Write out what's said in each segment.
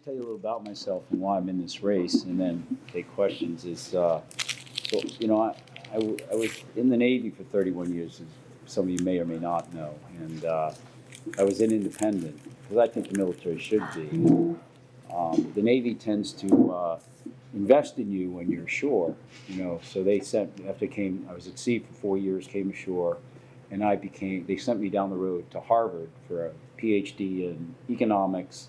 tell you a little about myself and why I'm in this race, and then take questions. I was in the Navy for 31 years, as some of you may or may not know, and I was an independent, because I think the military should be. The Navy tends to invest in you when you're ashore, so they sent, I was at sea for 4 years, came ashore, and they sent me down the road to Harvard for a PhD in economics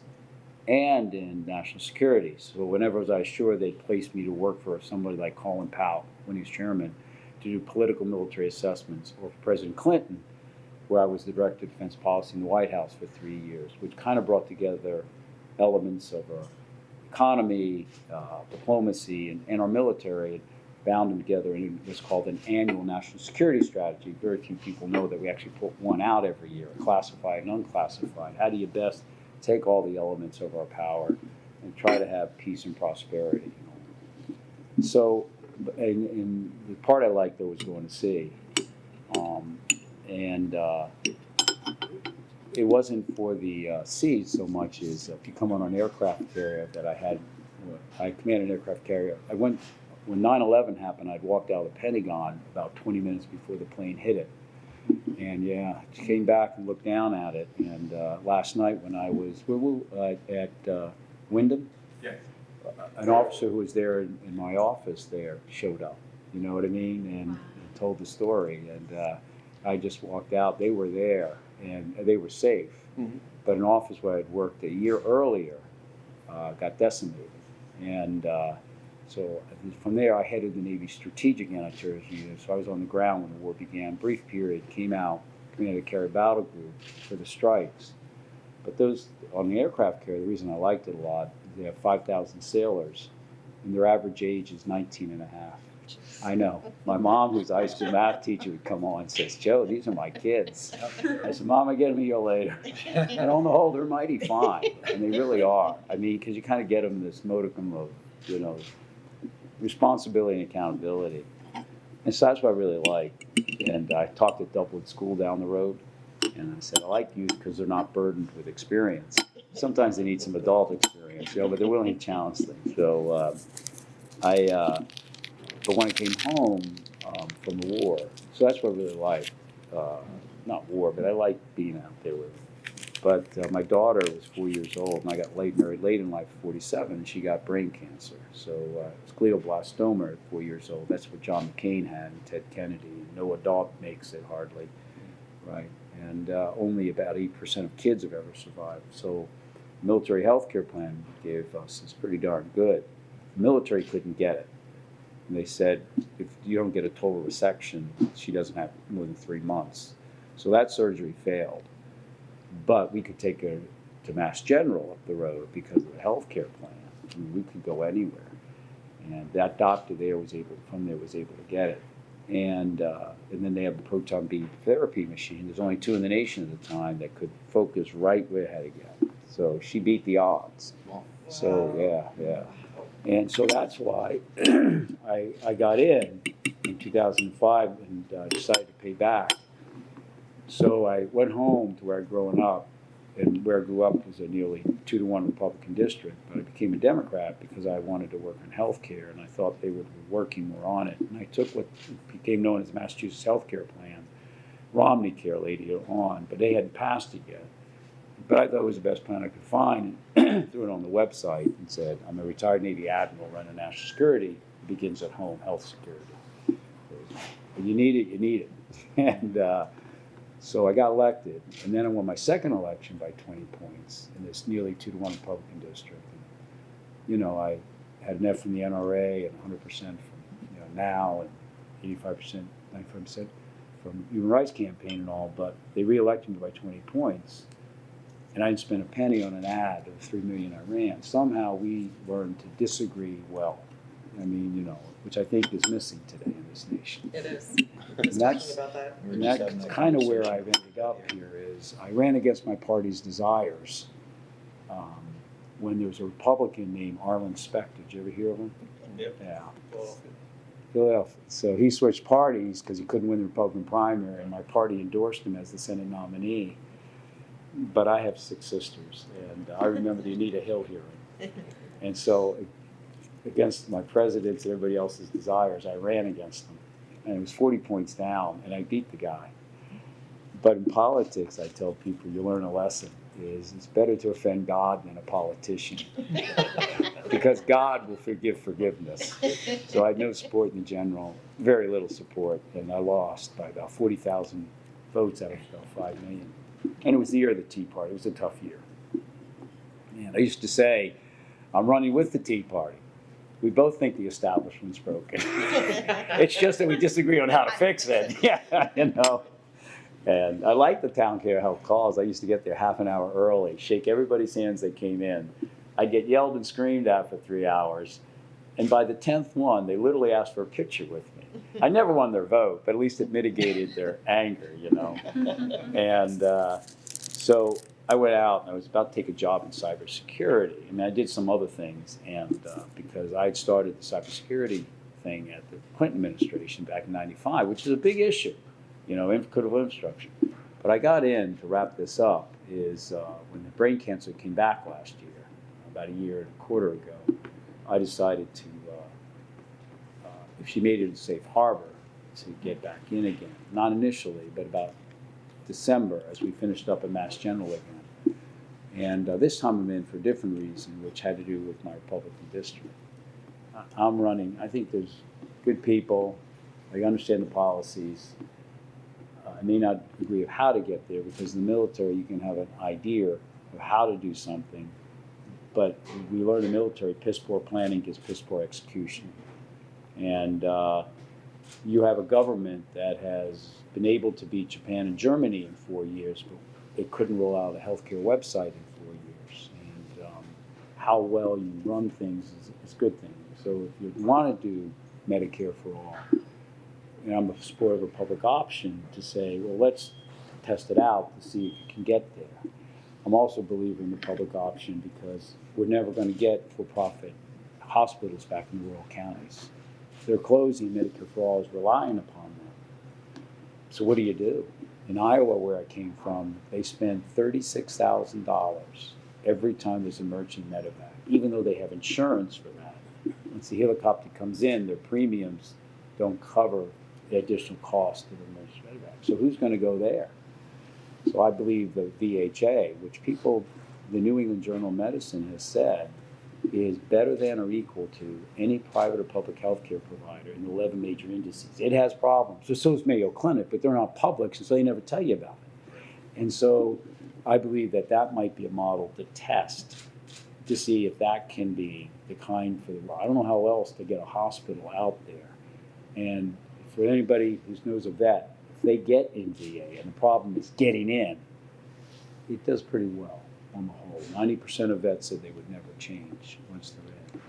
and in national security. So whenever I was ashore, they'd place me to work for somebody like Colin Powell, when he was chairman, to do political military assessments, or for President Clinton, where I was the director of defense policy in the White House for 3 years, which kind of brought together elements of our economy, diplomacy, and our military, and bound them together, and it was called an annual national security strategy. Very few people know that we actually put one out every year, classified and unclassified. How do you best take all the elements of our power and try to have peace and prosperity? So, and the part I liked though was going to sea, it wasn't for the seas so much as if you come on an aircraft carrier that I commanded an aircraft carrier. When 9/11 happened, I'd walked out of the Pentagon about 20 minutes before the plane hit it. And came back and looked down at it. And last night when I was at Wyndham, an officer who was there in my office there showed up, you know what I mean, and told the story. And I just walked out. They were there, and they were safe. Mm-hmm. But an office where I'd worked a year earlier got decimated. And so from there, I headed the Navy Strategic Anti-Terrorism Unit. So I was on the ground when the war began. Brief period, came out, commanded a carrier battle group for the strikes. But those on the aircraft carrier, the reason I liked it a lot is they have 5,000 sailors, and their average age is 19 and a half. I know. My mom, who's a high school math teacher, would come on and says, "Joe, these are my kids." I said, "Mom, I get them a year later." And on the whole, they're mighty fine, and they really are. I mean, because you kind of get them this modicum of, responsibility and accountability. And so that's what I really like. And I talked at Dublin School down the road, and I said, I like youth because they're not burdened with experience. Sometimes they need some adult experience, but they're willing to challenge things. So but when I came home from the war, so that's what I really like. Not war, but I like being out there with them. But my daughter was 4 years old, and I got married late in life, 47, and she got brain cancer. So it's glioblastoma at 4 years old. That's what John McCain had and Ted Kennedy. No adult makes it hardly, right? And only about 8% of kids have ever survived. So the military health care plan gave us is pretty darn good. The military couldn't get it. And they said, if you don't get a total resection, she doesn't have more than 3 months. So that surgery failed. But we could take her to Mass General up the road because of the health care plan. I mean, we could go anywhere. And that doctor there was able to get it. And then they have the proton beam therapy machine. There's only 2 in the nation at the time that could focus right where it had to go. So she beat the odds. So, yeah. And so that's why I got in 2005 and decided to pay back. So I went home to where I'd grown up, and where I grew up was a nearly 2-to-1 Republican district, but I became a Democrat because I wanted to work on health care, and I thought they would be working more on it. And I took what became known as the Massachusetts Health Care Plan, Romney Care later on, but they hadn't passed it yet. But I thought it was the best plan I could find, and threw it on the website and said, I'm a retired Navy admiral running national security. It begins at home, health security. When you need it, you need it. And so I got elected, and then I won my second election by 20 points in this nearly 2-to-1 Republican district. And, I had an F from the NRA and 100% from NOW and 85%, 95% from Human Rights Campaign and all, but they re-elected me by 20 points. And I didn't spend a penny on an ad of the $3 million I ran. Somehow we learned to disagree well. I mean, which I think is missing today in this nation. It is. And that's kind of where I've ended up here is I ran against my party's desires when there was a Republican named Arlen Specter. Did you ever hear of him? Yep. Yeah. Philadelphia. So he switched parties because he couldn't win the Republican primary, and my party endorsed him as the Senate nominee. But I have 6 sisters, and I remember the Anita Hill hearing. And so, against my president's and everybody else's desires, I ran against them. And it was 40 points down, and I beat the guy. But in politics, I tell people, you learn a lesson, is it's better to offend God than a politician. Because God will forgive forgiveness. So I had no support in the general, very little support, and I lost by about 40,000 votes out of about 5 million. And it was the year of the Tea Party. It was a tough year. And I used to say, I'm running with the Tea Party. We both think the establishment's broken. It's just that we disagree on how to fix it. Yeah, you know. And I like the town care health calls. I used to get there half an hour early, shake everybody's hands that came in. I'd get yelled and screamed at for 3 hours. And by the 10th one, they literally asked for a picture with me. I never won their vote, but at least it mitigated their anger, you know. And so I went out and I was about to take a job in cybersecurity. I mean, I did some other things, and because I had started the cybersecurity thing at the Clinton administration back in '95, which is a big issue, you know, critical infrastructure. But I got in, to wrap this up, is when the brain cancer came back last year, about a year and a quarter ago, I decided to, if she made it a safe harbor, to get back in again. Not initially, but about December, as we finished up at Mass General again. And this time I'm in for a different reason, which had to do with my Republican district. I'm running, I think there's good people, I understand the policies. I may not agree of how to get there, because in the military you can have an idea of how to do something, but we learn in the military, piss poor planning gets piss poor execution. And you have a government that has been able to beat Japan and Germany in 4 years, but it couldn't roll out a healthcare website in 4 years. And how well you run things is a good thing. So if you want to do Medicare for all, and I'm a supporter of a public option, to say, well, let's test it out to see if you can get there. I'm also a believer in the public option, because we're never going to get for-profit hospitals back in rural counties. They're closing. Medicare for all is relying upon them. So what do? In Iowa, where I came from, they spend $36,000 every time there's an emergency medevac, even though they have insurance for that. Once the helicopter comes in, their premiums don't cover the additional cost of the emergency medevac. So who's going to go there? So I believe the VHA, which the New England Journal of Medicine has said, is better than or equal to any private or public health care provider in 11 major indices. It has problems. So is Mayo Clinic, but they're not public, so they never tell you about it. And so I believe that might be a model to test, to see if that can be the kind I don't know how else to get a hospital out there. And for anybody who knows a vet, if they get in VA and the problem is getting in, it does pretty well on the whole. 90% of vets said they would never change once they're in.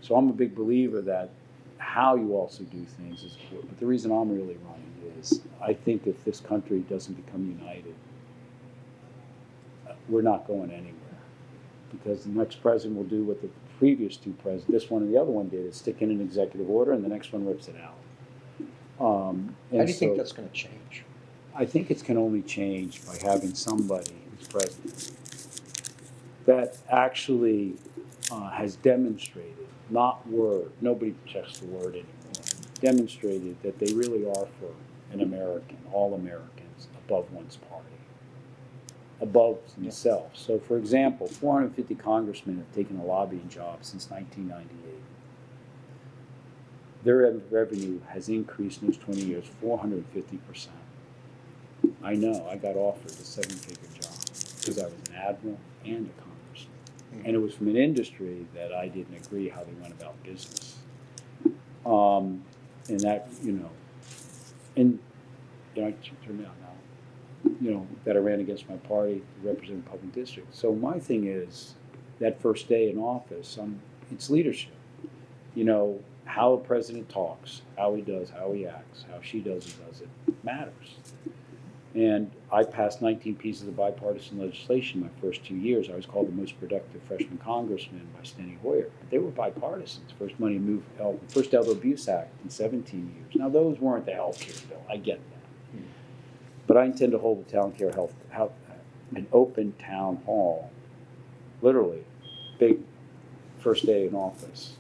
So I'm a big believer that how you also do things is important. But the reason I'm really running is I think if this country doesn't become united, we're not going anywhere. Because the next president will do what the previous two presidents, this one and the other one did, is stick in an executive order, and the next one rips it out. How do you think that's going to change? I think it's can only change by having somebody who's president that actually has demonstrated, not word, nobody checks the word anymore, demonstrated that they really are for an American, all Americans, above one's party, above themselves. So for example, 450 congressmen have taken a lobbying job since 1998. Their revenue has increased in those 20 years 450%. I know, I got offered a 7-figure job because I was an admiral and a congressman. And it was from an industry that I didn't agree how they went about business. And that, and I turned out now, that I ran against my party to represent the public district. So my thing is, that first day in office, it's leadership. How a president talks, how he does, how he acts, how she does and does it matters. And I passed 19 pieces of bipartisan legislation my first 2 years. I was called the most productive freshman congressman by Steny Hoyer. But they were bipartisans. First money moved, first elder abuse act in 17 years. Now those weren't the health care bill. I get that. But I intend to hold a town care health an open town hall, literally, big first day in office.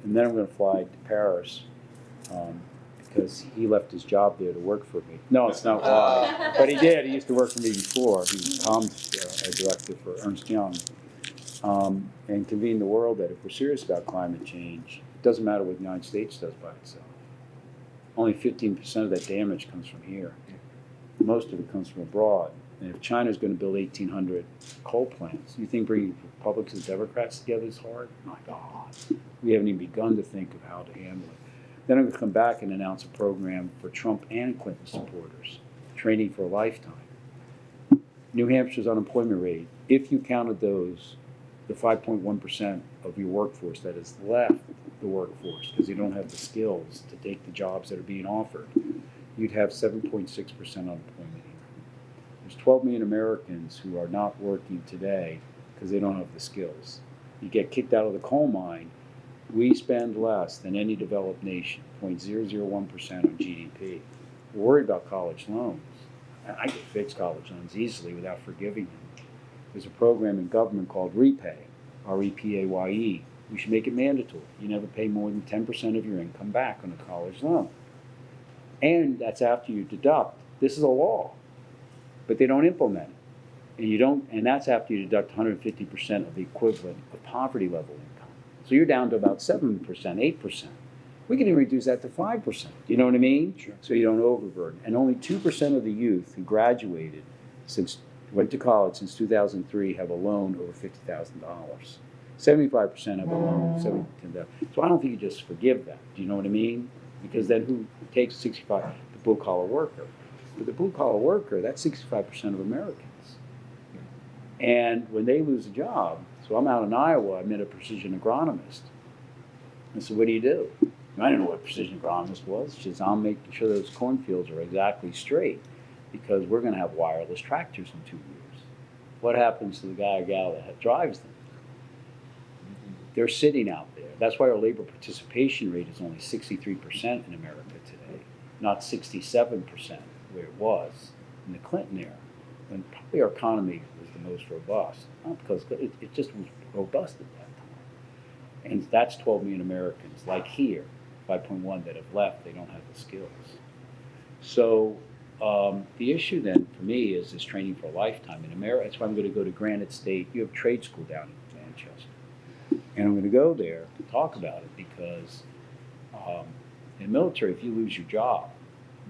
And then I'm going to fly to Paris because he left his job there to work for me. No, it's not why. But he did. He used to work for me before. He was comms director for Ernst Young. And convene the world that if we're serious about climate change, it doesn't matter what the United States does by itself. Only 15% of that damage comes from here. Most of it comes from abroad. And if China's going to build 1,800 coal plants, you think bringing Republicans and Democrats together is hard? My God. We haven't even begun to think of how to handle it. Then I'm going to come back and announce a program for Trump and Clinton supporters, training for a lifetime. New Hampshire's unemployment rate, if you counted those, the 5.1% of your workforce that has left the workforce because you don't have the skills to take the jobs that are being offered, you'd have 7.6% unemployment here. There's 12 million Americans who are not working today because they don't have the skills. You get kicked out of the coal mine, we spend less than any developed nation, 0.001% on GDP. We're worried about college loans. I could fix college loans easily without forgiving them. There's a program in government called REPAY, R-E-P-A-Y-E. We should make it mandatory. You never pay more than 10% of your income back on a college loan. And that's after you deduct. This is a law, but they don't implement it. And you don't, and that's after you deduct 150% of the equivalent of poverty level income. So you're down to about 7%, 8%. We can even reduce that to 5%. You know what I mean? Sure. So you don't overburden. And only 2% of the youth who graduated went to college since 2003 have a loan over $50,000. 75% have a loan, 70%. So I don't think you just forgive that. Do you know what I mean? Because then who takes 65? The blue collar worker. But the blue collar worker, that's 65% of Americans. And when they lose a job, so I'm out in Iowa, I met a precision agronomist. I said, what do you do? I didn't know what precision agronomist was. She says, I'm making sure those cornfields are exactly straight because we're going to have wireless tractors in 2 years. What happens to the guy or gal that drives them? They're sitting out there. That's why our labor participation rate is only 63% in America today, not 67% where it was in the Clinton era, when probably our economy was the most robust. Not because it just was robust at that time. And that's 12 million Americans, like here, 5.1 that have left, they don't have the skills. So the issue then for me is this training for a lifetime in America. That's why I'm going to go to Granite State. You have trade school down in Manchester. And I'm going to go there to talk about it because in the military, if you lose your job,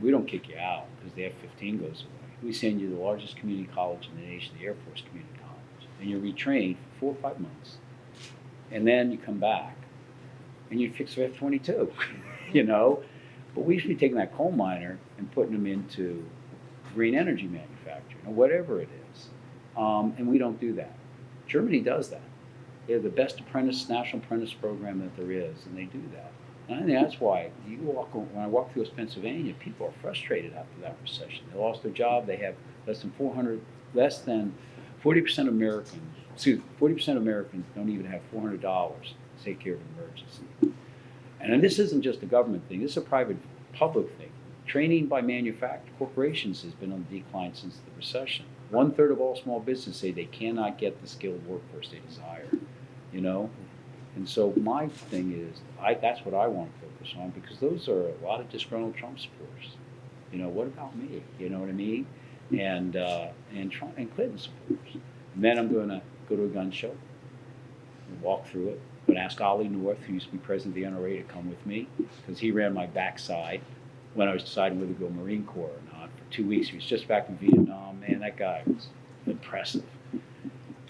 we don't kick you out because the F-15 goes away. We send you to the largest community college in the nation, the Air Force Community College, and you're retrained for 4 or 5 months. And then you come back and you fix the F-22, you know? But we should be taking that coal miner and putting them into green energy manufacturing or whatever it is. And we don't do that. Germany does that. They're the best national apprentice program that there is, and they do that. And I think that's why when I walk through Pennsylvania, people are frustrated after that recession. They lost their job. They have less than 40% of Americans. 40% of Americans don't even have $400 to take care of an emergency. And this isn't just a government thing. This is a private, public thing. Training by corporations has been on the decline since the recession. 1/3 of all small businesses say they cannot get the skilled workforce they desire, you know? And so my thing is, that's what I want to focus on because those are a lot of disgruntled Trump supporters. You know, what about me? You know what I mean? And Trump and Clinton supporters. And then I'm going to go to a gun show and walk through it. I'm going to ask Ollie North, who used to be president of the NRA, to come with me because he ran my backside when I was deciding whether to go Marine Corps or not. For 2 weeks, he was just back from Vietnam. Man, that guy was impressive.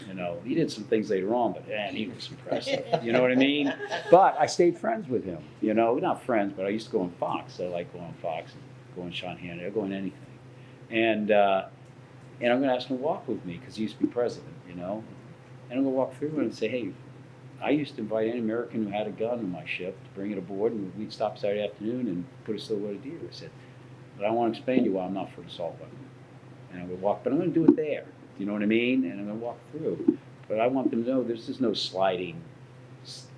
You know, he did some things later on, but man, he was impressive. You know what I mean? But I stayed friends with him. You know, not friends, but I used to go on Fox. I like going on Fox and going Sean Hannity. I go on anything. And I'm going to ask him to walk with me because he used to be president, you know. And I'm going to walk through and say, hey, I used to invite any American who had a gun on my ship to bring it aboard, and we'd stop Saturday afternoon and put a silhouette deer. I said, but I want to explain to you why I'm not for an assault weapon. And I'm going to walk, but I'm going to do it there. You know what I mean? And I'm going to walk through. But I want them to know this is no sliding,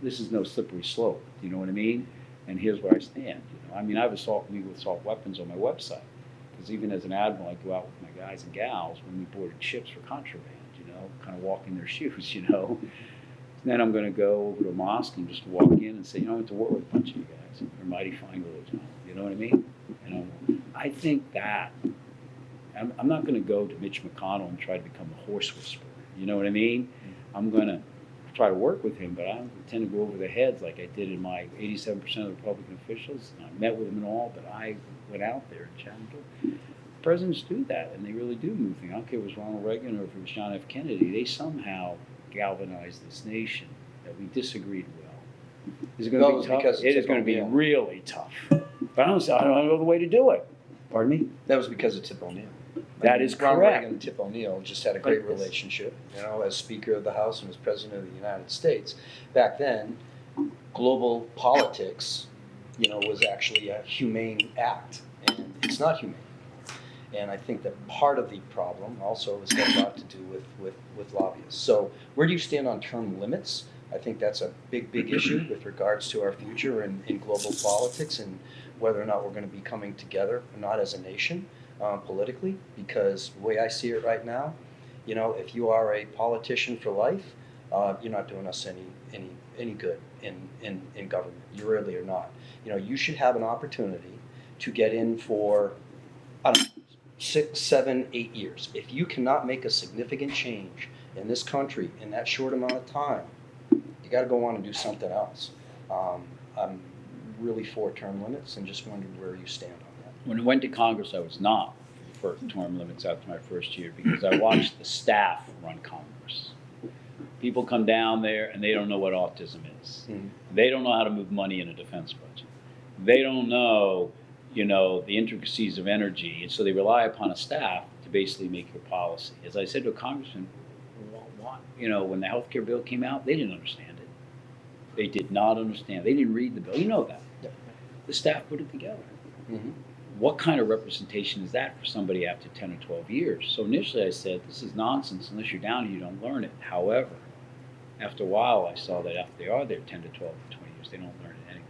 this is no slippery slope. You know what I mean? And here's where I stand. You know, I mean, I have legal assault weapons on my website. Because even as an admiral, I go out with my guys and gals when we boarded ships for contraband, you know, kind of walk in their shoes, you know. Then I'm going to go over to a mosque and just walk in and say, I went to war with a bunch of you guys. You're mighty fine religion. You know what I mean? I think that I'm not going to go to Mitch McConnell and try to become a horse whisperer. You know what I mean? I'm going to try to work with him, but I don't tend to go over their heads like I did in my 87% of the Republican officials. And I met with them and all, but I went out there and chatted. Presidents do that, and they really do move things. I don't care if it was Ronald Reagan or if it was John F. Kennedy. They somehow galvanized this nation that we disagreed well. Is it going to be tough? It is going to be really tough. But I don't know the way to do it. Pardon me? That was because of Tip O'Neill. That is correct. Ronald Reagan and Tip O'Neill just had a great relationship, as Speaker of the House and as President of the United States. Back then, global politics, was actually a humane act, and it's not humane. And I think that part of the problem also has got a lot to do with lobbyists. So where do you stand on term limits? I think that's a big issue with regards to our future in global politics and whether or not we're going to be coming together or not as a nation politically. Because the way I see it right now, if you are a politician for life, you're not doing us any good in government. You really are not. You should have an opportunity to get in for, I don't know, 6, 7, 8 years. If you cannot make a significant change in this country in that short amount of time, you got to go on and do something else. I'm really for term limits and just wondered where you stand on that. When I went to Congress, I was not for term limits after my first year because I watched the staff run Congress. People come down there and they don't know what autism is. Mm-hmm. They don't know how to move money in a defense budget. They don't know the intricacies of energy, and so they rely upon a staff to basically make your policy. As I said to a congressman, when the health care bill came out, they didn't understand it. They did not understand. They didn't read the bill. You know that. Yep. The staff put it together. Mm-hmm. What kind of representation is that for somebody after 10 or 12 years? So initially I said, this is nonsense. Unless you're down here, you don't learn it. However, after a while, I saw that after they are there 10 to 12 to 20 years, they don't learn it anyway.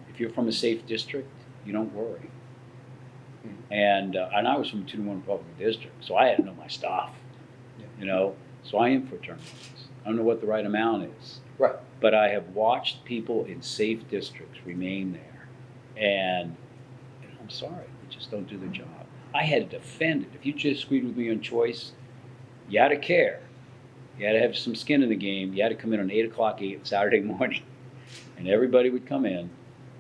If you're from a safe district, you don't worry. And I was from a 2-to-1 Republican district, so I had to know my stuff. Yeah. So I am for term limits. I don't know what the right amount is. Right. But I have watched people in safe districts remain there, and I'm sorry, they just don't do their job. I had to defend it. If you just agreed with me on choice, you had to care. You had to have some skin in the game. You had to come in on 8 o'clock Saturday morning. And everybody would come in,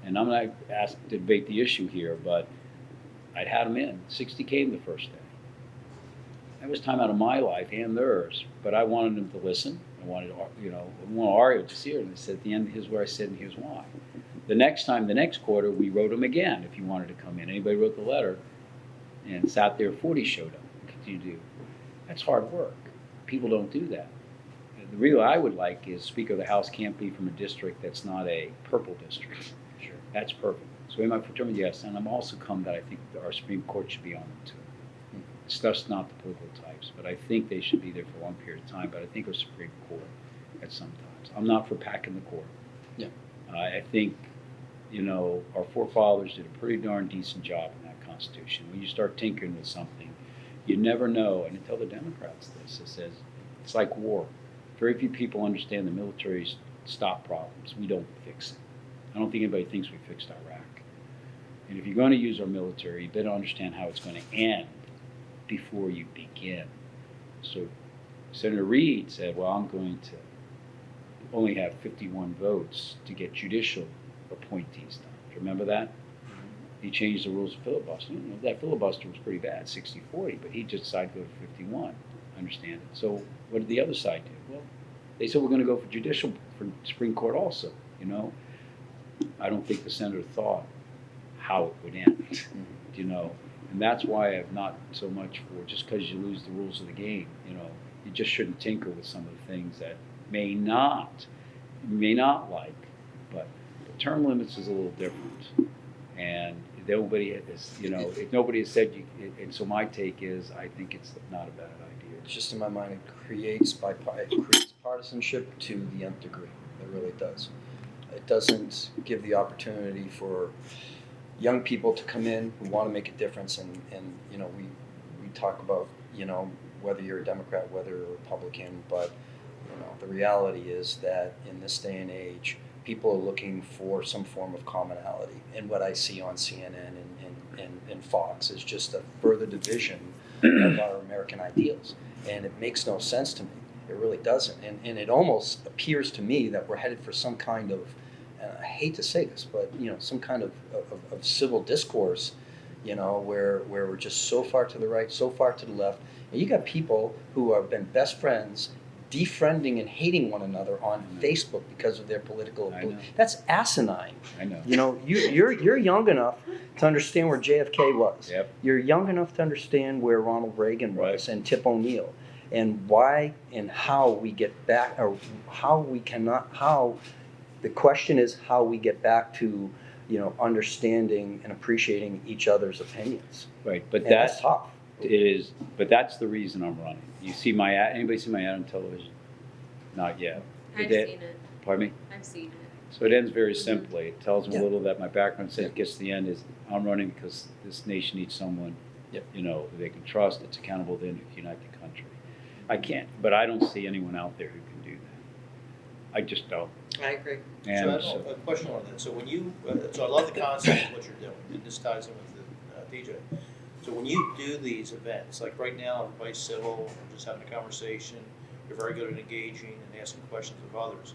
and I'm not asked to debate the issue here, but I'd had them in. 60 came the first day. That was time out of my life and theirs, but I wanted them to listen. I wanted, Ario to see it, and I said at the end, here's where I said, and here's why. The next quarter, we wrote them again if you wanted to come in. Anybody wrote the letter and sat there, 40 showed up and continued to do. That's hard work. People don't do that. The real I would like is Speaker of the House can't be from a district that's not a purple district. Sure. That's perfect. So am I for term? Yes. And I'm also come that I think our Supreme Court should be on them too. It's just not the political types, but I think they should be there for a long period of time. But I think our Supreme Court at some times. I'm not for packing the court. Yeah. I think, our forefathers did a pretty darn decent job in that Constitution. When you start tinkering with something, you never know. And I tell the Democrats this. It says, it's like war. Very few people understand the military's stop problems. We don't fix it. I don't think anybody thinks we fixed Iraq. And if you're going to use our military, you better understand how it's going to end before you begin. So Senator Reid said, well, I'm going to only have 51 votes to get judicial appointees done. Do you remember that? He changed the rules of filibuster. That filibuster was pretty bad, 60-40, but he just decided to go to 51. Understand it. So what did the other side do? Well, they said we're going to go for Supreme Court also. I don't think the senator thought how it would end. And that's why I'm not so much for just because you lose the rules of the game. You just shouldn't tinker with some of the things that may not like. But the term limits is a little different, and nobody has, if nobody has said you. And so my take is, I think it's not a bad idea. It's just in my mind, it creates partisanship to the nth degree. It really does. It doesn't give the opportunity for young people to come in who want to make a difference, and we talk about whether you're a Democrat, whether you're a Republican, but The reality is that in this day and age, people are looking for some form of commonality. And what I see on CNN and Fox is just a further division of our American ideals. And it makes no sense to me. It really doesn't. And it almost appears to me that we're headed for some kind of, I hate to say this, but some kind of civil discourse, where we're just so far to the right, so far to the left. And you got people who have been best friends defriending and hating one another on Facebook because of their political beliefs. That's asinine. I know. You're young enough to understand where JFK was. Yep. You're young enough to understand where Ronald Reagan was, and Tip O'Neill, and why and how we get back, or how we cannot, how the question is how we get back to understanding and appreciating each other's opinions. Right, but And that's tough. It is, but that's the reason I'm running. You see my ad? Anybody see my ad on television? Not yet. I've seen it. Pardon me? I've seen it. So it ends very simply. It tells them Yeah. a little that my background says, gets to the end is I'm running because this nation needs someone, Yep. who they can trust, it's accountable, then unite the country. I can't, but I don't see anyone out there who can do that. I just don't. I agree. And So I have a question on that. So when you, so I love the concept of what you're doing, and this ties in with the DJ. So when you do these events, like right now, everybody's civil, we're just having a conversation, you're very good at engaging and asking questions of others.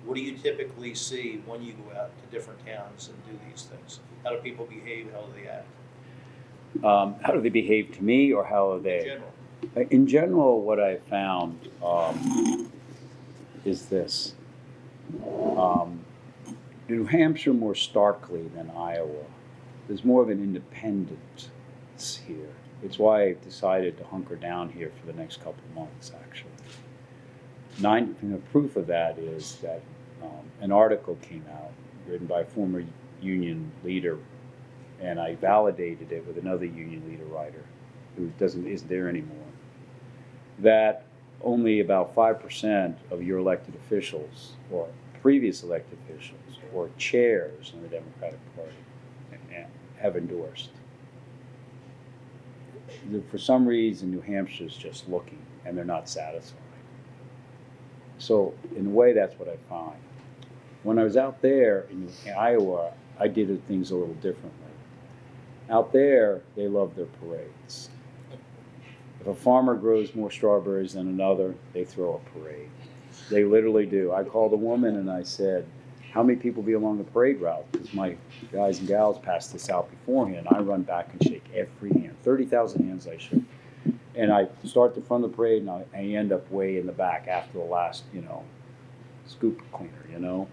What do you typically see when you go out to different towns and do these things? How do people behave? How do they act? how do they behave to me, or how are In they? general. In general, what I found is this. New Hampshire, more starkly than Iowa, there's more of an independence here. It's why I decided to hunker down here for the next couple of months, actually. Proof of that is that an article came out written by a former union leader, and I validated it with another union leader writer who isn't there anymore, that only about 5% of your elected officials, or previous elected officials, or chairs in the Democratic Party have endorsed. For some reason, New Hampshire's just looking, and they're not satisfied. So, in a way, that's what I find. When I was out there in Iowa, I did things a little differently. Out there, they love their parades. If a farmer grows more strawberries than another, they throw a parade. They literally do. I called a woman and I said, how many people be along the parade route? Because my guys and gals passed this out beforehand. I run back and shake every hand. 30,000 hands I shook. And I start the front of the parade and I end up way in the back after the last, scoop cleaner,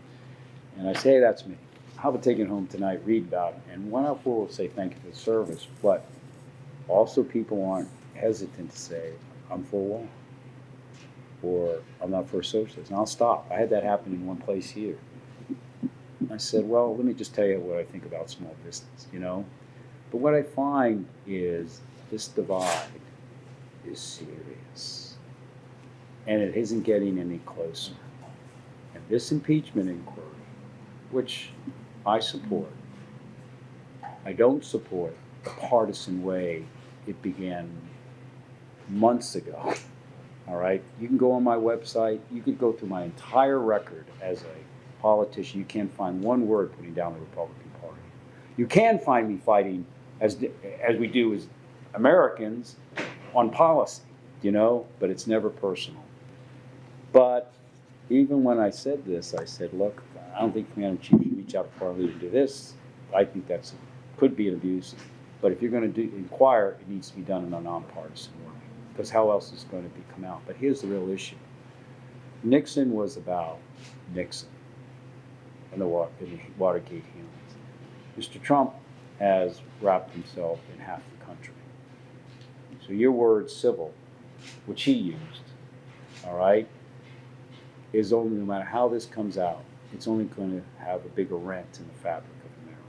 And I say, hey, that's me. How about taking it home tonight, read about it. And one out four will say thank you for the service. But also people aren't hesitant to say, I'm for a wall. Or I'm not for a socialist. And I'll stop. I had that happen in one place here. I said, well, let me just tell you what I think about small business, But what I find is this divide is serious. And it isn't getting any closer. And this impeachment inquiry, which I support, I don't support the partisan way it began months ago. All right? You can go on my website. You could go through my entire record as a politician. You can't find one word putting down the Republican Party. You can find me fighting, as we do as Americans, on policy, but it's never personal. But even when I said this, I said, look, I don't think Commander in Chief should reach out to Parliament to do this. I think could be an abuse. But if you're going to inquire, it needs to be done in a nonpartisan way. Because how else is it going to come out? But here's the real issue. Nixon was about Nixon and the Watergate hearings. Mr. Trump has wrapped himself in half the country. So your word civil, which he used, all right, is only, no matter how this comes out, it's only going to have a bigger rent in the fabric of America,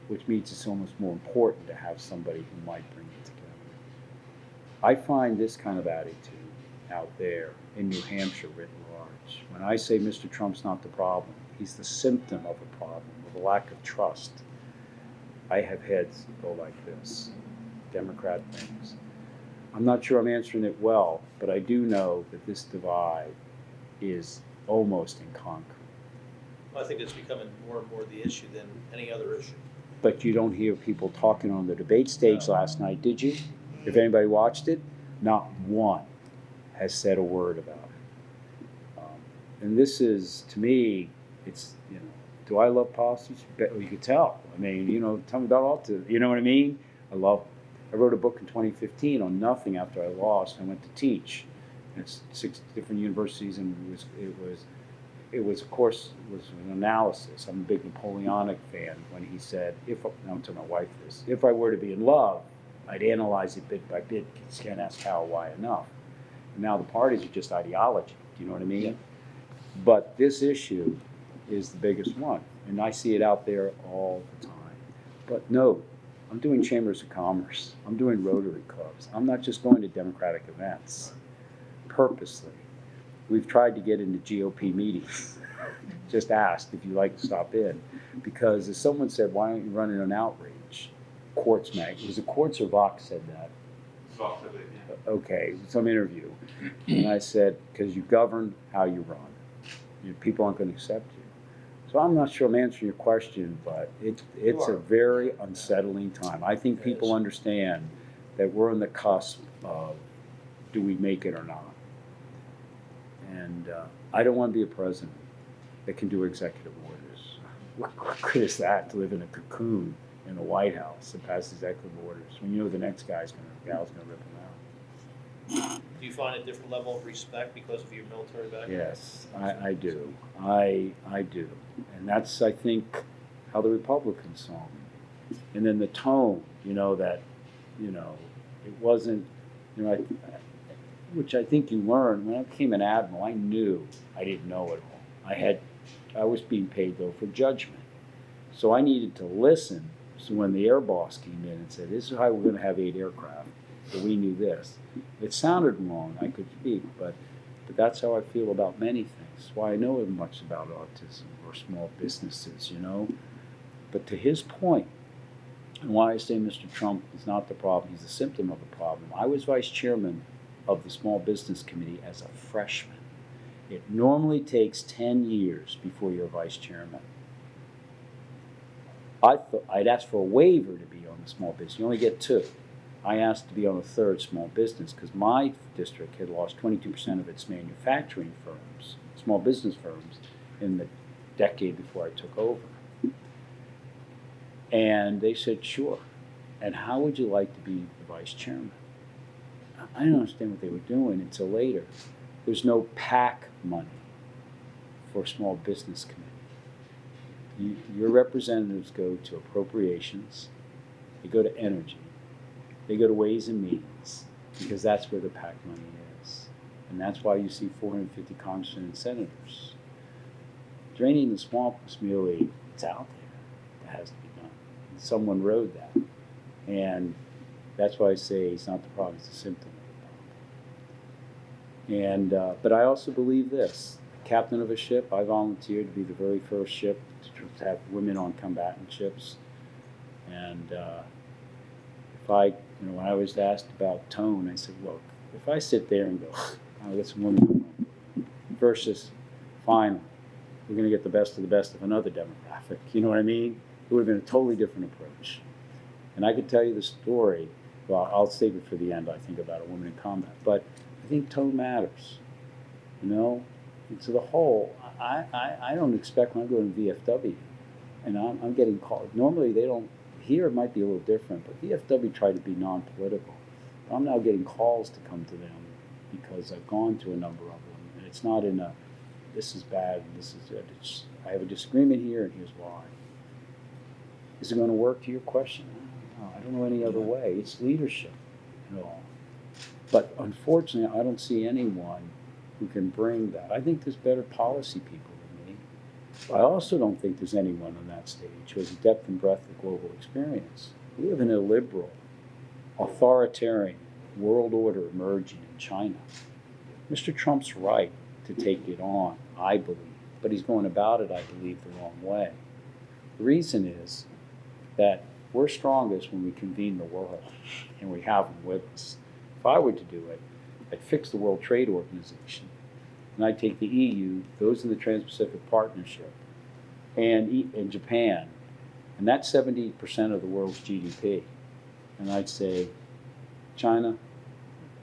which means it's almost more important to have somebody who might bring it together. I find this kind of attitude out there in New Hampshire writ large. When I say Mr. Trump's not the problem, he's the symptom of a problem, of a lack of trust. I have heads that go like this, Democrat things. I'm not sure I'm answering it well, but I do know that this divide is almost in concrete. I think it's becoming more and more the issue than any other issue. But you don't hear people talking on the debate stage No. last night, did you? If anybody watched it, not one has said a word about it. And this is, to me, it's, do I love politics? You could tell. I mean, tell me about all you know what I mean? I wrote a book in 2015 on nothing after I lost. I went to teach. It's 6 different universities, and it was of course, was an analysis. I'm a big Napoleonic fan when he said, I'm telling my wife this, if I were to be in love, I'd analyze it bit by bit. You can't ask how, why, enough. And now the parties are just ideology. Do you know what I mean? Yeah. But this issue is the biggest one, and I see it out there all the time. But no, I'm doing chambers of commerce. I'm doing Rotary clubs. I'm not just going to Democratic events purposely. We've tried to get into GOP meetings. Just asked if you'd like to stop in. Because as someone said, why aren't you running an outreach? Quartz Mag. Was it Quartz or Vox said that? Vox, I believe, yeah. Okay, some interview. And I said, because you govern how you run. People aren't going to accept you. So I'm not sure I'm answering your question, but it's a very unsettling time. I think people understand that we're on the cusp of, do we make it or not? And I don't want to be a president that can do executive orders. What good is that, to live in a cocoon in the White House and pass executive orders when you know the next gal's going to rip them out? Do you find a different level of respect because of your military background? Yes, I do. I do. And that's, I think, how the Republicans saw me. And then the tone, that, it wasn't, which I think you learn. When I became an admiral, I knew I didn't know it all. I was being paid, though, for judgment. So I needed to listen. So when the air boss came in and said, this is how we're going to have 8 aircraft, so we knew this. It sounded wrong, I could speak, but that's how I feel about many things. Why I know as much about autism or small businesses, But to his point, and why I say Mr. Trump is not the problem, he's a symptom of the problem. I was vice chairman of the Small Business Committee as a freshman. It normally takes 10 years before you're vice chairman. I'd asked for a waiver to be on the small business. You only get 2. I asked to be on the 3rd small business because my district had lost 22% of its manufacturing firms, small business firms, in the decade before I took over. And they said, sure. And how would you like to be the vice chairman? I didn't understand what they were doing until later. There's no PAC money for small business committee. Your representatives go to appropriations, they go to energy, they go to ways and means, because that's where the PAC money is. And that's why you see 450 congressmen and senators. Draining the swamp is merely, it's out there. That has to be done. And someone wrote that. And that's why I say it's not the problem, it's a symptom of the problem. And, but I also believe this. Captain of a ship, I volunteered to be the very first ship to have women on combatant ships. And if I, when I was asked about tone, I said, look, if I sit there and go, oh, that's a woman, versus, fine, we're going to get the best of another demographic, you know what I mean? It would have been a totally different approach. And I could tell you the story, well, I'll save it for the end, I think, about a woman in combat, but I think tone matters, And to the whole, I don't expect when I go to VFW, and I'm getting called, normally they don't, here it might be a little different, but VFW tried to be non-political. I'm now getting calls to come to them because I've gone to a number of them, and it's not in a, this is bad, and this is good. It's, I have a disagreement here, and here's why. Is it going to work to your question? I don't know any other way. It's leadership and all. But unfortunately, I don't see anyone who can bring that. I think there's better policy people than me. I also don't think there's anyone on that stage who has the depth and breadth of global experience. We live in a liberal, authoritarian world order emerging in China. Mr. Trump's right to take it on, I believe, but he's going about it, I believe, the wrong way. The reason is that we're strongest when we convene the world, and we have them with us. If I were to do it, I'd fix the World Trade Organization. and I take the EU, those are the Trans-Pacific Partnership, and Japan, and that's 70% of the world's GDP. And I'd say, China,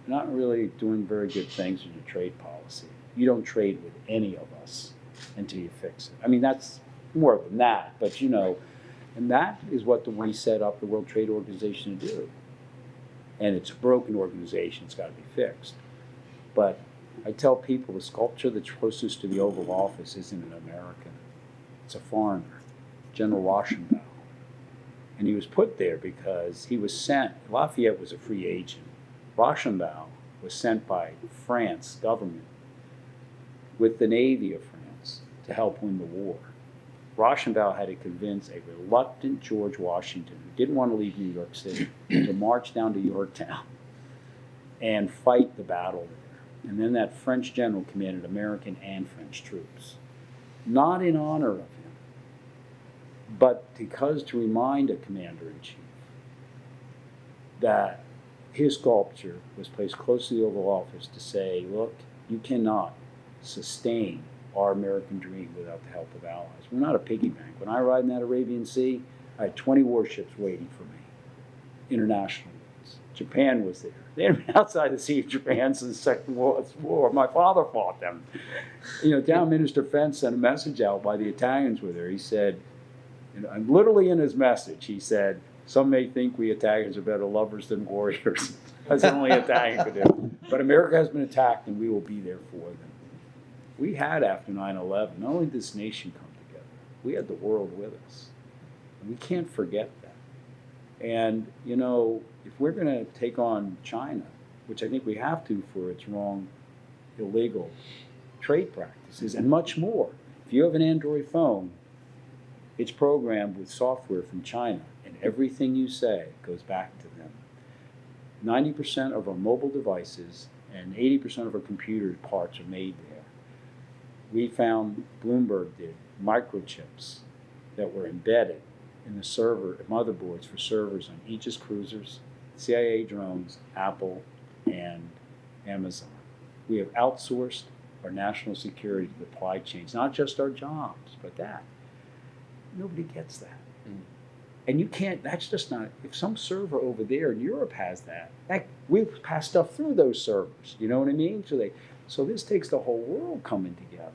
not really doing very good things in your trade policy. You don't trade with any of us until you fix it. I mean, that's more than that, but you know, and that is what we set up the World Trade Organization to do. And it's a broken organization, it's got to be fixed. But I tell people the sculpture that's closest to the Oval Office isn't an American, it's a foreigner, General Rochambeau. And he was put there because he was sent, Lafayette was a free agent. Rochambeau was sent by France government with the Navy of France to help win the war. Rochambeau had to convince a reluctant George Washington, who didn't want to leave New York City, to march down to Yorktown and fight the battle there. And then that French general commanded American and French troops, not in honor of him, but because to remind a commander-in-chief that his sculpture was placed close to the Oval Office to say, look, you cannot sustain our American dream without the help of allies. We're not a piggy bank. When I ride in that Arabian Sea, I had 20 warships waiting for me, international ones. Japan was there. They had been outside the Sea of Japan since the Second World War. My father fought them. You know, Town Minister Fentz sent a message out while the Italians were there. He said, you know, and literally in his message, he said, some may think we Italians are better lovers than warriors. That's the only Italian could do. But America has been attacked, and we will be there for them. We had, after 9/11, not only did this nation come together, we had the world with us. And we can't forget that. And, you know, if we're going to take on China, which I think we have to for its wrong, illegal trade practices, and much more. If you have an Android phone, it's programmed with software from China, and everything you say goes back to them. 90% of our mobile devices and 80% of our computer parts are made there. We found, Bloomberg did, microchips that were embedded in the server, motherboards for servers on Aegis cruisers, CIA drones, Apple, and Amazon. We have outsourced our national security to the supply chains, not just our jobs, but that. Nobody gets that. And you can't, that's just not, if some server over there in Europe has that we pass stuff through those servers, you know what I mean? So this takes the whole world coming together.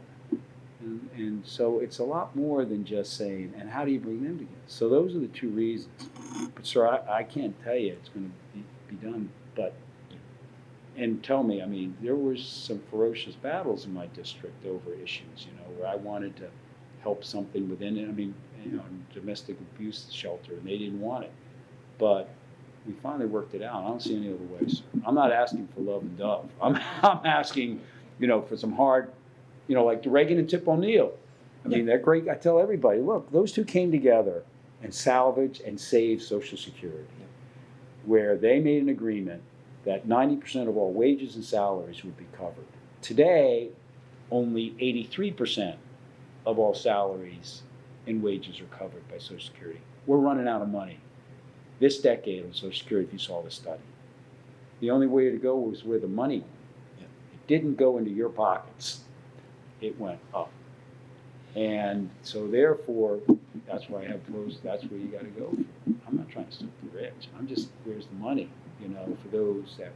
And so it's a lot more than just saying, and how do you bring them together? So those are the two reasons. But sir, I can't tell you it's going to be done, but, and tell me, I mean, there was some ferocious battles in my district over issues, you know, where I wanted to help something within it. I mean, you know, domestic abuse shelter, and they didn't want it. But we finally worked it out. I don't see any other way, sir. I'm not asking for love and dove. I'm asking, you know, for some hard, you know, like Reagan and Tip O'Neill. I mean, they're great. I tell everybody, look, those two came together and salvaged and saved Social Security, where they made an agreement that 90% of all wages and salaries would be covered. Today, only 83% of all salaries and wages are covered by Social Security. We're running out of money. This decade on Social Security, if you saw the study, the only way to go was where the money went. It didn't go into your pockets. It went up. And so therefore, that's why I have closed, that's where you got to go. I'm not trying to stop the rich. I'm just, where's the money, you know, for those that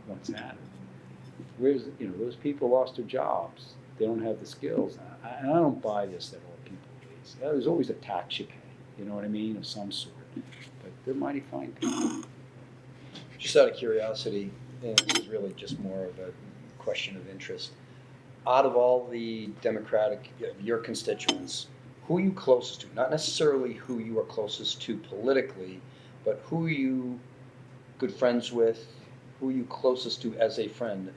once had it. Where's, you know, those people lost their jobs. They don't have the skills. And I don't buy this that all people please. There's always a tax you pay, you know what I mean, of some sort. But they're mighty fine people. Just out of curiosity, and this is really just more of a question of interest. Out of all the Democratic, your constituents, who are you closest to? Not necessarily who you are closest to politically, but who are you good friends with? Who are you closest to as a friend?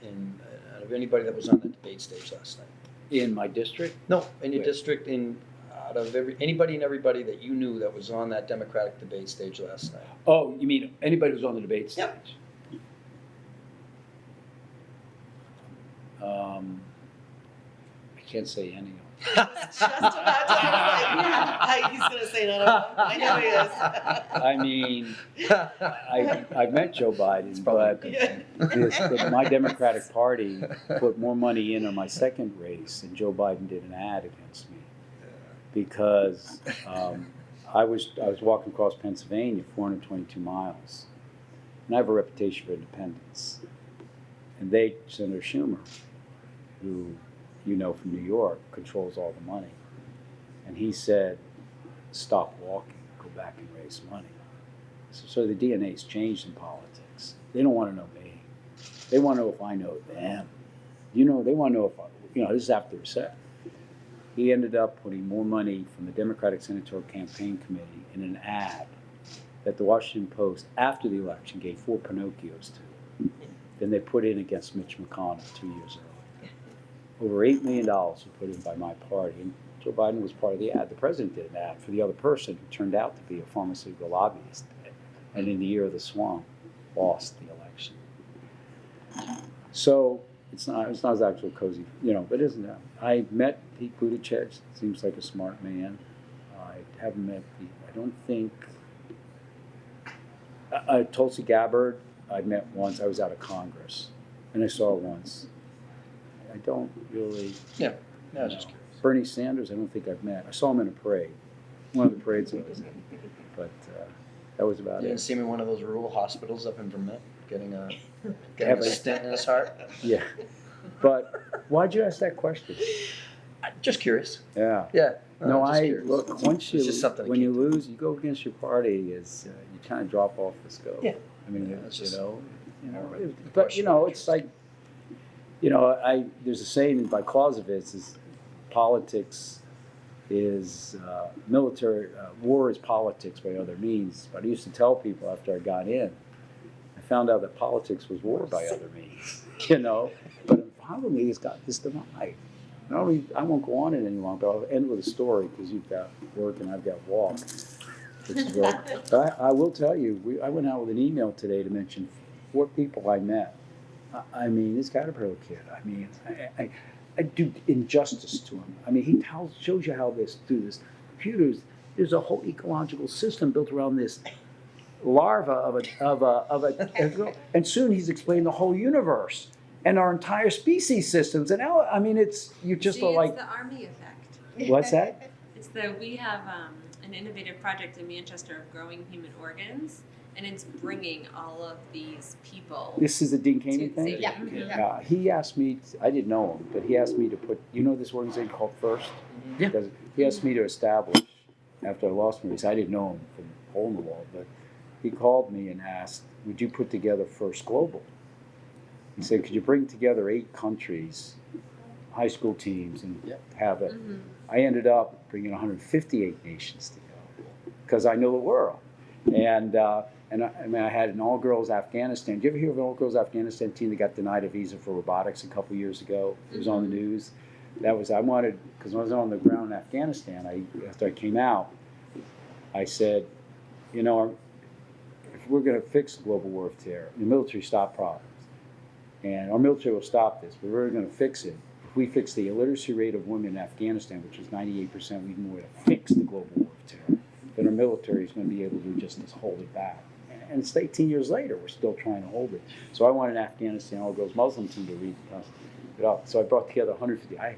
Out of anybody that was on the debate stage last night? In my district? No, in your Wait. district, out of anybody and everybody that you knew that was on that Democratic debate stage last night. Oh, you mean anybody who's on the debate stage? Yep. I Can't say any of them. Just about to yeah, he's gonna say none of them. I know he is. I mean, I've met Joe Biden, but my Democratic Party put more money in on my second race, and Joe Biden did an ad against me because I was walking across Pennsylvania, 422 miles, and I have a reputation for independence. And Senator Schumer, who you know from New York, controls all the money, and he said, "Stop walking, go back and raise money." So the DNA's changed in politics. They don't want to know me. They want to know if I know them. They want to know if this is after the recession. He ended up putting more money from the Democratic Senatorial Campaign Committee in an ad that the Washington Post, after the election, gave 4 Pinocchios to, than they put in against Mitch McConnell 2 years earlier. Over $8 million was put in by my party, and Joe Biden was part of the ad. The president did an ad for the other person who turned out to be a pharmaceutical lobbyist, and in the year of the swamp, lost the election. So it's not exactly cozy, but isn't that? I met Pete Buttigieg. Seems like a smart man. I haven't met I don't think. Tulsi Gabbard, I met once. I was out of Congress, and I saw her once. I don't really. Yeah, I was just curious. Bernie Sanders, I don't think I've met. I saw him in a parade, one of the parades I was in, but that was about You didn't it. see him in one of those rural hospitals up in Vermont, getting a Have I- stent in his heart? Yeah, but why'd you ask that question? Just curious. Yeah. Yeah. No, just curious. look. Once It's just something that when you came to me. lose, you go against your party. You kind of drop off the scope. Yeah. I mean, Yeah, it's just- but it's like, there's a saying by Clausewitz is politics is military, war is politics by other means. But I used to tell people after I got in, I found out that politics was war by other means, But the problem is, got this divide. I won't go on it any longer, but I'll end with a story because you've got work and I've got walk. But I will tell you, I went out with an email today to mention 4 people I met. I mean, this Caterpillar kid, I do injustice to him. I mean, he shows you how through this computers, there's a whole ecological system built around this larva of a and soon he's explained the whole universe and our entire species systems. And now, I mean, you just See, are like, it's the army effect. what's that? We have an innovative project in Manchester of growing human organs, and it's bringing all of these people. This is the Dean Caney to thing? safety. Yeah. Mhm. Yeah. He asked me, I didn't know him, but he asked me to put, this organization called First? Yeah. He asked me to establish, after I lost my race, I didn't know him from hole in the wall, but he called me and asked, would you put together First Global? He said, could you bring together 8 countries, high school teams, and have it? Mhm. I ended up bringing 158 nations together because I know the world. And I had an all-girls Afghanistan. Did you ever hear of an all-girls Afghanistan team that got denied a visa for robotics a couple years ago? It was on the news. Because when I was on the ground in Afghanistan, after I came out, I said, if we're going to fix the global war of terror, the military stop problems, and our military will stop this, but we're going to fix it. If we fix the illiteracy rate of women in Afghanistan, which is 98%, we can fix the global war of terror. Then our military is going to be able to just hold it back. And it's 18 years later, we're still trying to hold it. So I wanted an Afghanistan all-girls Muslim team to read it up. So I brought together 150. I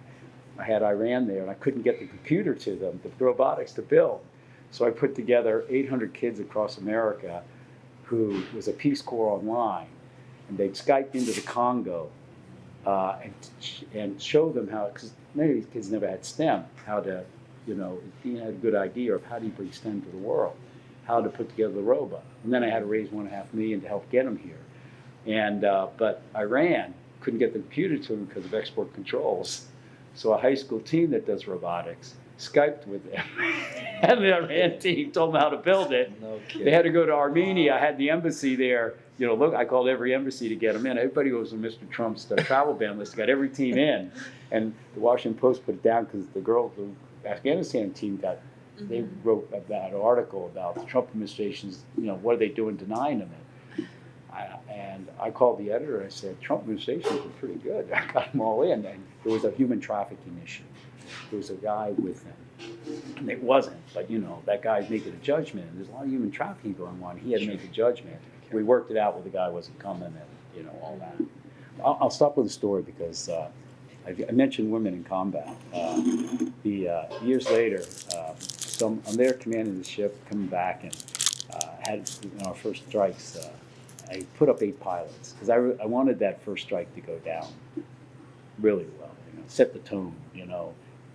had Iran there, and I couldn't get the computer to them, the robotics to build. So I put together 800 kids across America who was a Peace Corps online, and they'd Skype into the Congo and show them how, because many of these kids never had STEM, how to, he had a good idea of how do you bring STEM to the world, how to put together the robot. And then I had to raise $1.5 million to help get them here. And but Iran couldn't get the computer to them because of export controls. So a high school team that does robotics Skyped with them. And the Iran team told them how to build it. No kidding. They had to go to Armenia. I had the embassy there. Look, I called every embassy to get them in. Everybody goes on Mr. Trump's travel ban list. Got every team in. And the Washington Post put it down because the Afghanistan team they wrote about an article about the Trump administration's, what are they doing denying them it. And I called the editor and I said, Trump administration is pretty good. I got them all in. And there was a human trafficking issue. There was a guy with him. And it wasn't, but that guy's making a judgment. And there's a lot of human trafficking going on. He had to make a judgment. We worked it out where the guy wasn't coming and, all that. I'll stop with a story because I mentioned women in combat. Years later, I'm there commanding the ship, coming back, and had our first strikes. I put up 8 pilots because I wanted that first strike to go down really well, set the tone,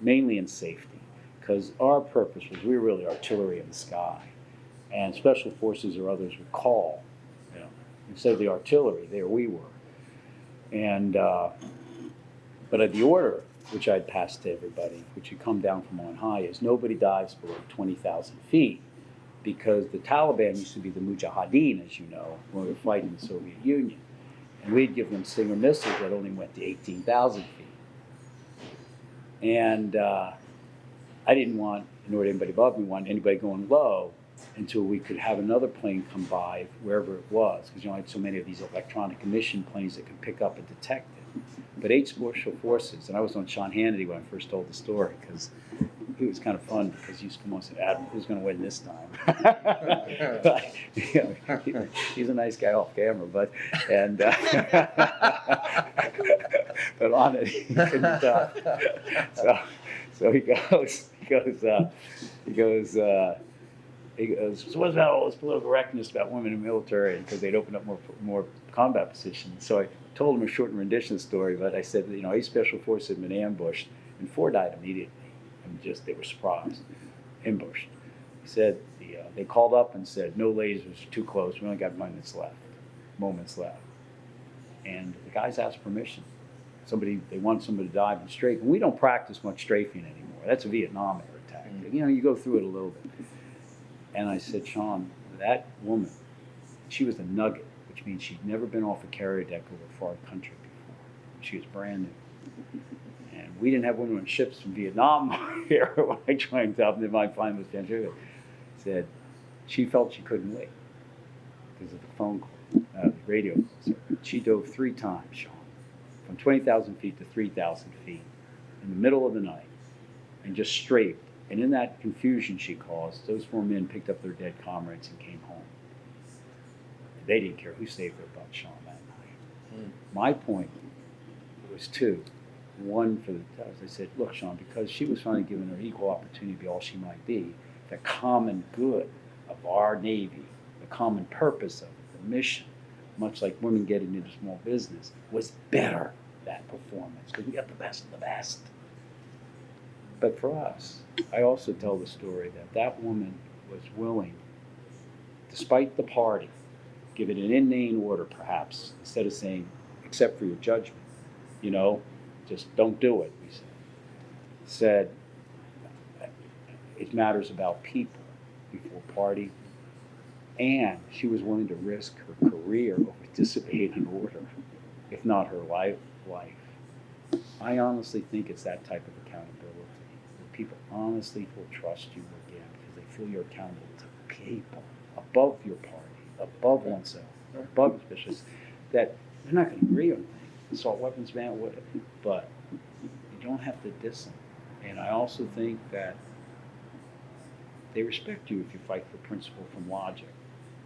mainly in safety, because our purpose was we were really artillery in the sky, and special forces or others would call, instead of the artillery, there we were, and but at the order which I'd passed to everybody, which had come down from on high, is nobody dives below 20,000 feet. Because the Taliban used to be the Mujahideen, as you know, when we were fighting the Soviet Union. And we'd give them Stinger missiles that only went to 18,000 feet. And I didn't want, nor did anybody above me, want anybody going low until we could have another plane come by wherever it was. Because I had so many of these electronic emission planes that could pick up and detect it. But 8 special forces, and I was on Sean Hannity when I first told the story, because it was kind of fun because he used to come on and say, Adam, who's going to win this time? But, he's a nice guy off camera, but on it, he couldn't talk. So he goes, so what's about all this political correctness about women in the military? Because they'd open up more combat positions. So I told him a short rendition of the story, but I said, 8 special forces had been ambushed, and 4 died immediately. They were surprised, ambushed. He said they called up and said, no lasers, too close. We only got moments left. And the guys asked permission. They want somebody to dive and strafe. And we don't practice much strafing anymore. That's a Vietnam era tactic. You go through it a little bit. And I said, Sean, that woman, she was a nugget, which means she'd never been off a carrier deck over a foreign country before. She was brand new. And we didn't have women on ships from Vietnam here when I joined up, and my flying was Hampshire. Said she felt she couldn't wait because of the phone call, the radio call. She dove 3 times, Sean, from 20,000 feet to 3,000 feet in the middle of the night and just strafed. And in that confusion she caused, those 4 men picked up their dead comrades and came home. They didn't care who saved their butt, Sean, that night. My point was 2. One for the I said, look, Sean, because she was finally given her equal opportunity to be all she might be, the common good of our Navy, the common purpose of it, the mission, much like women getting into small business, was better, that performance, because we got the best of the best. But for us, I also tell the story that woman was willing, despite the party, give it an inane order perhaps, instead of saying, except for your judgment, just don't do it, we said it matters about people before party. And she was willing to risk her career over disobeying an order, if not her life. I honestly think it's that type of accountability. Where people honestly will trust you again because they feel you're accountable to people above your party, above oneself, above suspicious, that they're not going to agree on things. Assault weapons ban would, but you don't have to diss them. And I also think that they respect you if you fight for principle from logic.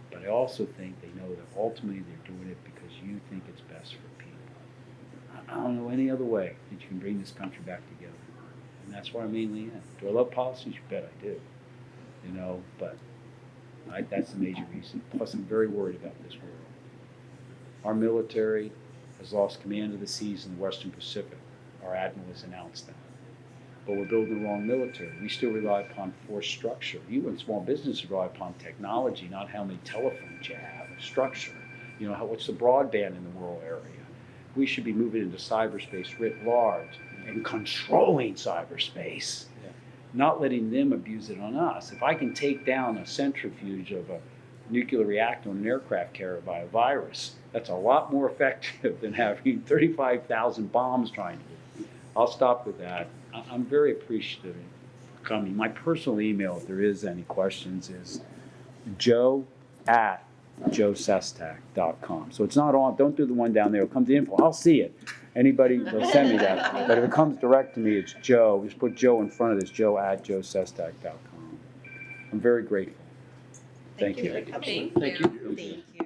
But I also think they know that ultimately they're doing it because you think it's best for people. I don't know any other way that you can bring this country back together. And that's why I'm mainly in. Do I love policies? You bet I do. But that's the major reason. Plus, I'm very worried about this world. Our military has lost command of the seas in the Western Pacific. Our admiral has announced that. But we're building the wrong military. We still rely upon force structure. You in small business rely upon technology, not how many telephones you have, structure. What's the broadband in the rural area? We should be moving into cyberspace writ large and controlling cyberspace, not letting them abuse it on us. If I can take down a centrifuge of a nuclear reactor on an aircraft carrier by a virus, that's a lot more effective than having 35,000 bombs trying to do. I'll stop with that. I'm very appreciative for coming. My personal email, if there is any questions, is joe@ joesestak.com. So it's not on, don't do the one down there. It'll come to info. I'll see it. Anybody, they'll send me that. But if it comes direct to me, it's Joe. Just put Joe in front of this, joe@joesestak.com. I'm very grateful. Thank you. for coming. Thank you. Thank you.